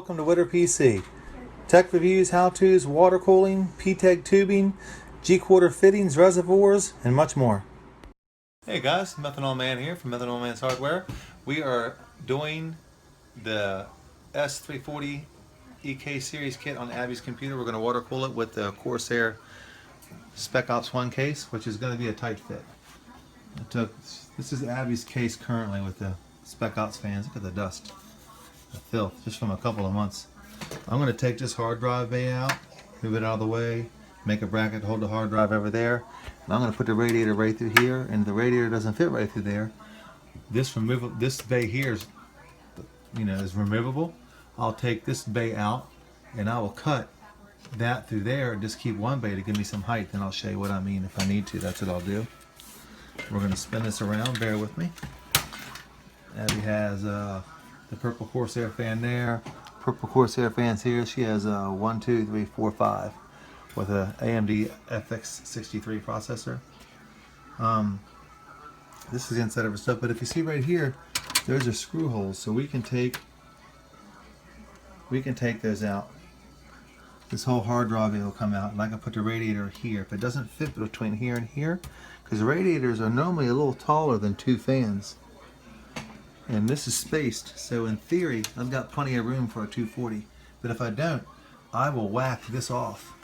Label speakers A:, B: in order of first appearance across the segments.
A: welcome to Witter PC. Tech reviews, how-tos, water cooling, P-TEG tubing, G-quarter fittings, reservoirs, and much more. Hey guys, Methanol Man here from Methanol Man's Hardware. We are doing the S340 EK series kit on Abby's computer. We're going to water cool it with the Corsair SPEC-01 case, which is going to be a tight fit. This is Abby's case currently with the SPEC-OPS fans. Look at the dust, the filth, just from a couple of months. I'm going to take this hard drive bay out, move it out of the way, make a bracket to hold the hard drive over there, and I'm going to put the radiator right through here, and the radiator doesn't fit right through there. This bay here is, is removable. I'll take this bay out, and I will cut that through there and just keep one bay to give me some height. Then I'll show you what I mean if I need to. That's what I'll do. We're going to spin this around. Bear with me. Abby has the purple Corsair fan there. Purple Corsair fans here. She has 1, 2, 3, 4, 5 with a AMD FX63 processor. This is the inside of her stuff, but if you see right here, there's a screw hole, so we can take those out. This whole hard drive will come out, and I can put the radiator here. If it doesn't fit between here and here, because radiators are normally a little taller than two fans, and this is spaced, so in theory I've got plenty of room for a 240. But if I don't, I will whack this off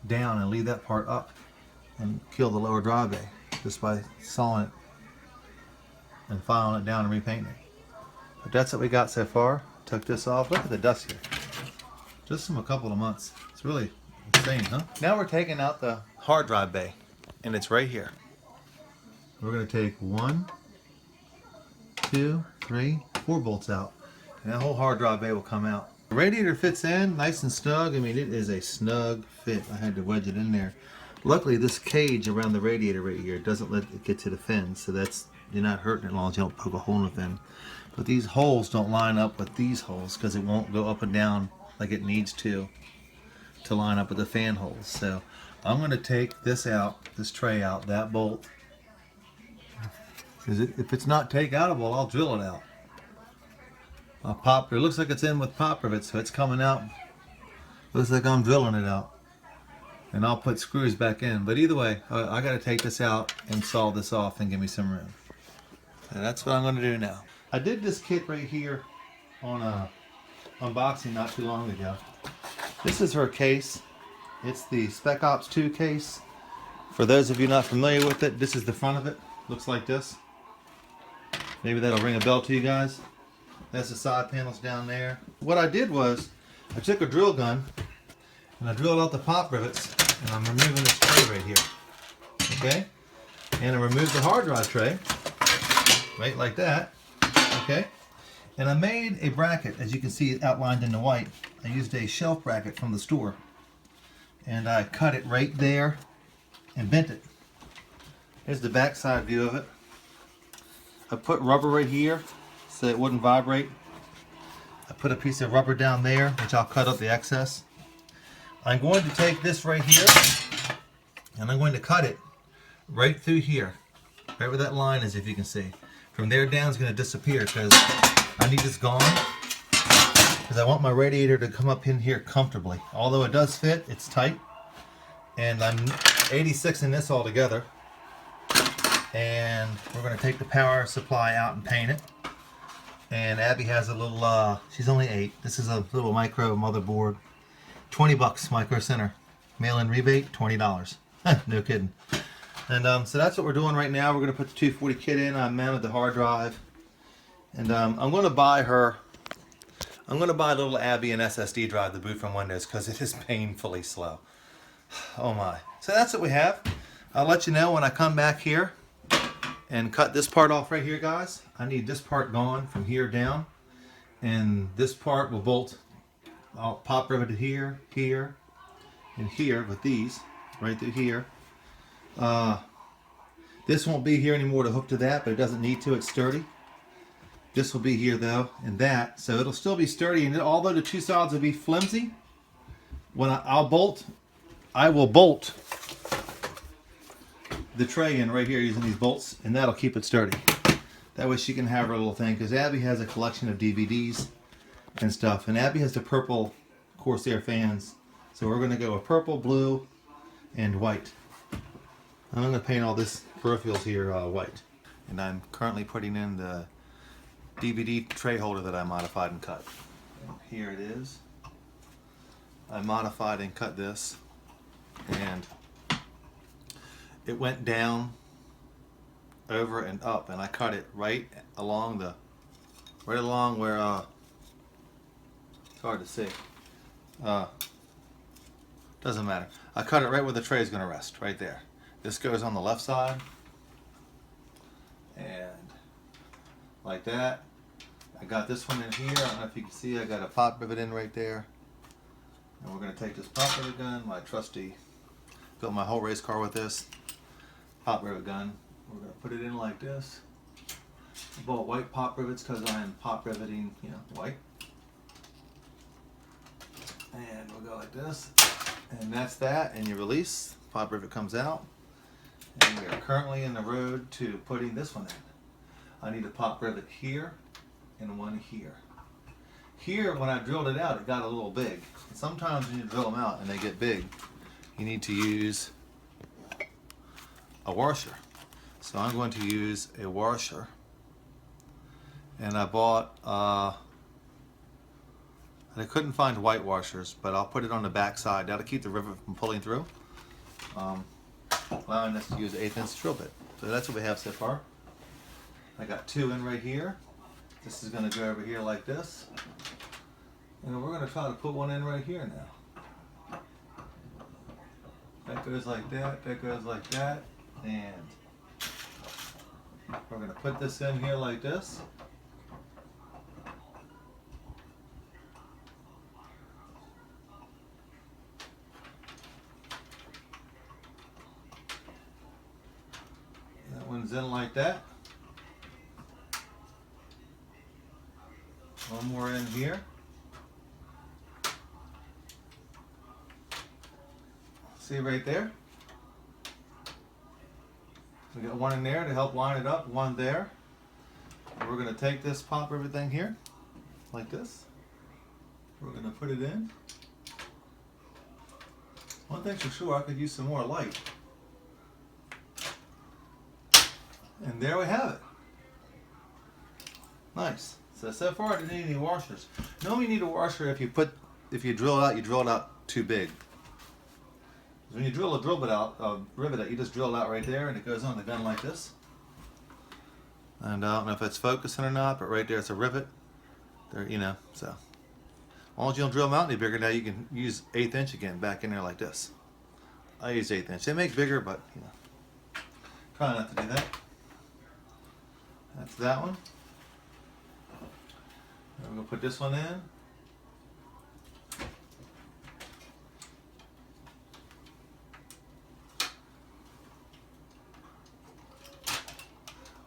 A: down and leave that part up and kill the lower drive bay just by sawing it and filing it down and repainting it. But that's what we got so far. Took this off. Look at the dust here, just from a couple of months. It's really insane, huh? Now we're taking out the hard drive bay, and it's right here. We're going to take 1, 2, 3, 4 bolts out, and that whole hard drive bay will come out. The radiator fits in nice and snug. I mean, it is a snug fit. I had to wedge it in there. Luckily, this cage around the radiator right here doesn't let it get to the fins, so you're not hurting it as long as you don't poke a hole in the fin. But these holes don't line up with these holes because it won't go up and down like it needs to line up with the fan holes. So I'm going to take this out, this tray out, that bolt. Because if it's not take-outable, I'll drill it out. I'll pop. It looks like it's in with pop rivets, so it's coming out. Looks like I'm drilling it out. And I'll put screws back in. But either way, I got to take this out and saw this off and give me some room. And that's what I'm going to do now. I did this kit right here on a unboxing not too long ago. This is her case. It's the SPEC-OPS 2 case. For those of you not familiar with it, this is the front of it. Looks like this. Maybe that'll ring a bell to you guys. That's the side panels down there. What I did was, I took a drill gun and I drilled out the pop rivets, and I'm removing this tray right here. Okay? And I removed the hard drive tray, right like that. Okay? And I made a bracket, as you can see outlined in the white. I used a shelf bracket from the store. And I cut it right there and bent it. Here's the back side view of it. I put rubber right here so it wouldn't vibrate. I put a piece of rubber down there, which I'll cut up the excess. I'm going to take this right here, and I'm going to cut it right through here, right where that line is, if you can see. From there down is going to disappear because I need this gone, because I want my radiator to come up in here comfortably. Although it does fit, it's tight, and I'm 86 in this altogether. And we're going to take the power supply out and paint it. And Abby has a little, she's only 8. This is a little micro motherboard. 20 bucks, Micro Center. Mail-in rebate, $20. No kidding. And so that's what we're doing right now. We're going to put the 240 kit in. I mounted the hard drive. And I'm going to buy little Abby an SSD drive to boot from Windows because it is painfully slow. Oh my. So that's what we have. I'll let you know when I come back here and cut this part off right here, guys. I need this part gone from here down, and this part will bolt. I'll pop rivet it here, here, and here with these right through here. This won't be here anymore to hook to that, but it doesn't need to. It's sturdy. This will be here though, and that, so it'll still be sturdy. And although the two sides will be flimsy, when I will bolt the tray in right here using these bolts, and that'll keep it sturdy. That way she can have her little thing, because Abby has a collection of DVDs and stuff. And Abby has the purple Corsair fans, so we're going to go with purple, blue, and white. I'm going to paint all this peripherals here white. And I'm currently putting in the DVD tray holder that I modified and cut. Here it is. I modified and cut this, and it went down, over and up, and I cut it right along where it's hard to see. Doesn't matter. I cut it right where the tray is going to rest, right there. This goes on the left side, and like that. I got this one in here. I don't know if you can see. I got a pop rivet in right there. And we're going to take this pop rivet gun, my trusty, built my whole race car with this pop rivet gun. We're going to put it in like this. I bought white pop rivets because I am pop riveting, you know, white. And we'll go like this. And that's that. And you release. Pop rivet comes out. And we are currently in the road to putting this one in. I need a pop rivet here and one here. Here, when I drilled it out, it got a little big. And sometimes when you drill them out and they get big, you need to use a washer. So I'm going to use a washer. And I bought, I couldn't find white washers, but I'll put it on the back side. That'll keep the rivet from pulling through, allowing us to use an 1/8 inch drill bit. So that's what we have so far. I got 2 in right here. This is going to go over here like this. And we're going to try to put one in right here now. That goes like that, that goes like that, and we're going to put this in here like this. That one's in like that. One more in here. See right there? We got one in there to help line it up, one there. We're going to take this pop rivet thing here, like this. We're going to put it in. One thing's for sure, I could use some more light. And there we have it. Nice. So far I didn't need any washers. Normally you need a washer if you drill it out too big. When you drill a rivet out, you just drill it out right there and it goes on the gun like this. And I don't know if it's focusing or not, but right there it's a rivet. There, you know, so as long as you don't drill them out any bigger, now you can use 1/8 inch again back in there like this. I use 1/8 inch. They make bigger, but you know, try not to do that. That's that one. And we're going to put this one in.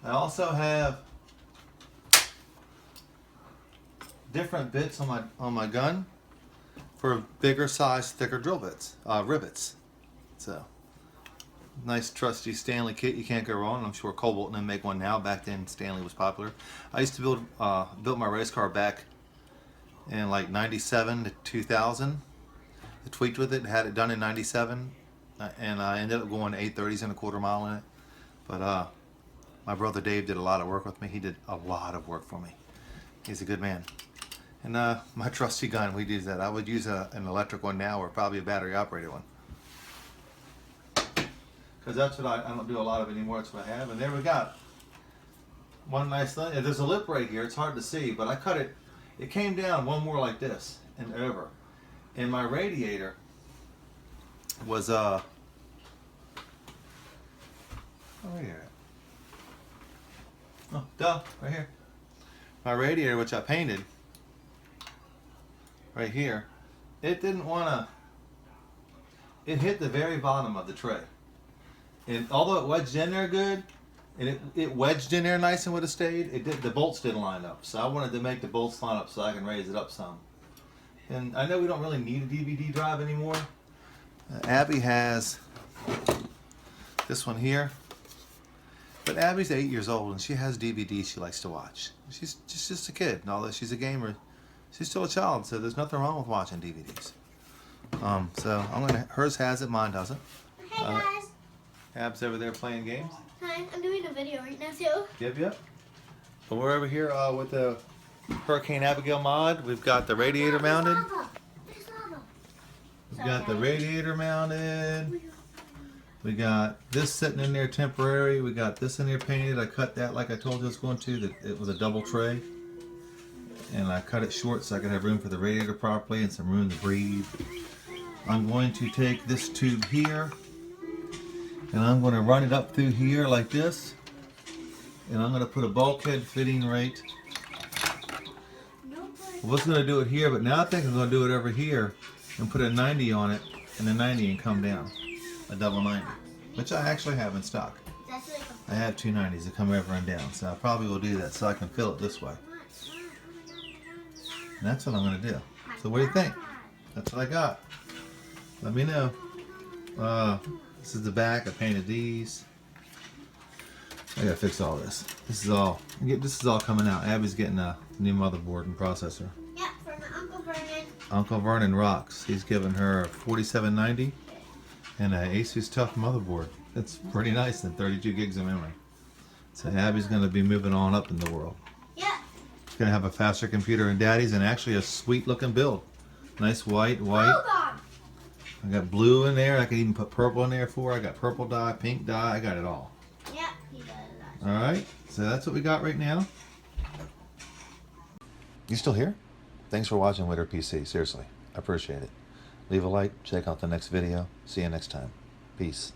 A: I also have different bits on my gun for bigger size, thicker drill bits, rivets. So nice trusty Stanley kit, you can't go wrong. I'm sure Cobalt and them make one now. Back then Stanley was popular. I used to build my race car back in like 97 to 2000. I tweaked with it, had it done in 97, and I ended up going 830s and a quarter mile in it. But my brother Dave did a lot of work with me. He did a lot of work for me. He's a good man. And my trusty gun, we use that. I would use an electric one now, or probably a battery operated one. Because that's what I don't do a lot of anymore. That's what I have. And there we got one nice thing. There's a lip right here. It's hard to see, but I cut it. It came down one more like this and over. And my radiator was oh, right here. Oh, duh, right here. My radiator, which I painted right here, it didn't want to. It hit the very bottom of the tray. And although it wedged in there good, and it wedged in there nice and would have stayed, the bolts didn't line up. So I wanted to make the bolts line up so I can raise it up some. And I know we don't really need a DVD drive anymore. Abby has this one here. But Abby's 8 years old and she has DVDs she likes to watch. She's just a kid. And although she's a gamer, she's still a child, so there's nothing wrong with watching DVDs. So I'm gonna. Hers has it, mine doesn't.
B: Hey guys.
A: Ab's over there playing games.
B: Hi, I'm doing a video right now too.
A: Yep. But we're over here with the Hurricane Abigail mod. We've got the radiator mounted.
B: There's lava.
A: We've got the radiator mounted. We got this sitting in there temporary. We got this in there painted. I cut that like I told you I was going to. It was a double tray. And I cut it short so I could have room for the radiator properly and some room to breathe. I'm going to take this tube here and I'm going to run it up through here like this. And I'm going to put a bulkhead fitting right. I was going to do it here, but now I think I'm going to do it over here and put a 90 on it and a 90 and come down. A double 90, which I actually have in stock. I have two 90s that come over and down, so I probably will do that so I can fill it this way. And that's what I'm going to do. So what do you think? That's what I got. Let me know. This is the back. I painted these. I gotta fix all this. This is all coming out. Abby's getting a new motherboard and processor.
B: Yeah, from Uncle Vernon.
A: Uncle Vernon rocks. He's given her a 4790 and an Asus Tough motherboard. It's pretty nice and 32 gigs of memory. So Abby's gonna be moving on up in the world.
B: Yeah.
A: She's gonna have a faster computer than Daddy's and actually a sweet looking build. Nice white.
B: Hold on.
A: I got blue in there. I could even put purple in there for her. I got purple dye, pink dye. I got it all.
B: Yeah, he does.
A: Alright, so that's what we got right now. You still here? Thanks for watching Winter PC. Seriously, I appreciate it. Leave a like, check out the next video. See you next time. Peace.